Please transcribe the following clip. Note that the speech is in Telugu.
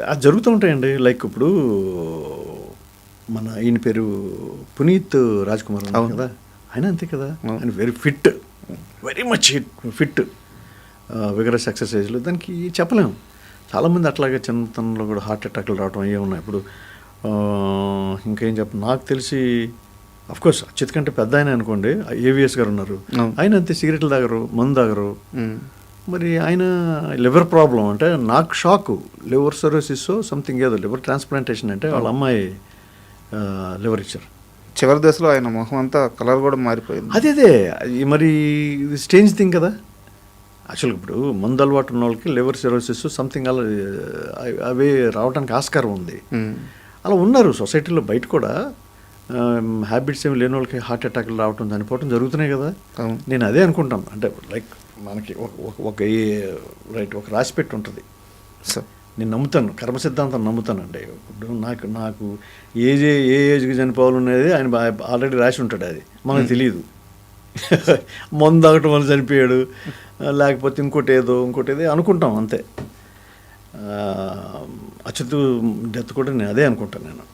అది జరుగుతూ ఉంటాయండి. లైక్ ఇప్పుడు మన ఈయన పేరు పునీత్ రాజ్ కుమార్ ఉన్నారు కదా, ఆయన అంతే కదా, ఆయన వెరీ మచ్ ఫిట్, విగరస్ ఎక్సర్సైజ్లు. దానికి చెప్పలేము. చాలామంది అట్లాగే చిన్నతనంలో కూడా హార్ట్ అటాక్లు రావడం అయ్యే ఉన్నాయి. ఇప్పుడు ఇంకేం నాకు తెలిసి అఫ్కోర్స్ అచ్యుత్ కంటే పెద్ద ఆయన అనుకోండి, ఏవిఎస్ గారు ఉన్నారు, ఆయన అంతే, సిగరెట్లు తాగరు, మందు తాగరు. మరి ఆయన లివర్ ప్రాబ్లం అంటే నాకు షాకు. లివర్ సర్రోసిస్ సంథింగ్ ఏదో, లివర్ ట్రాన్స్ప్లాంటేషన్ అంటే వాళ్ళ అమ్మాయి లివర్ ఇచ్చారు. చివరి దశలో ఆయన మొహం అంతా కలర్ కూడా మారిపోయింది. అదే మరి ఇది స్టేంజ్ థింగ్ కదా. యాక్చువల్గా ఇప్పుడు మందు అలవాటు ఉన్న వాళ్ళకి లివర్ సిరోసిస్ సంథింగ్ అలా అవి రావడానికి ఆస్కారం ఉంది. అలా ఉన్నారు సొసైటీలో బయట కూడా. హ్యాబిట్స్ ఏమి లేని వాళ్ళకి హార్ట్ అటాక్లు రావటం, చనిపోవటం జరుగుతున్నాయి కదా. నేను అదే అనుకుంటాను. అంటే లైక్ మనకి ఒక రాసి పెట్టి ఉంటుంది. నేను నమ్ముతాను, కర్మ సిద్ధాంతం నమ్ముతానండి. ఇప్పుడు నాకు ఏ ఏజ్కి చనిపోవాలనేది ఆయన ఆల్రెడీ రాసి ఉంటాడు. అది మనకు తెలియదు. మందు తాగటం వల్ల చనిపోయాడు, లేకపోతే ఇంకోటి ఏదో అనుకుంటాం అంతే. అచ్యుత్ డెత్ కూడా నేను అదే అనుకుంటాను నేను.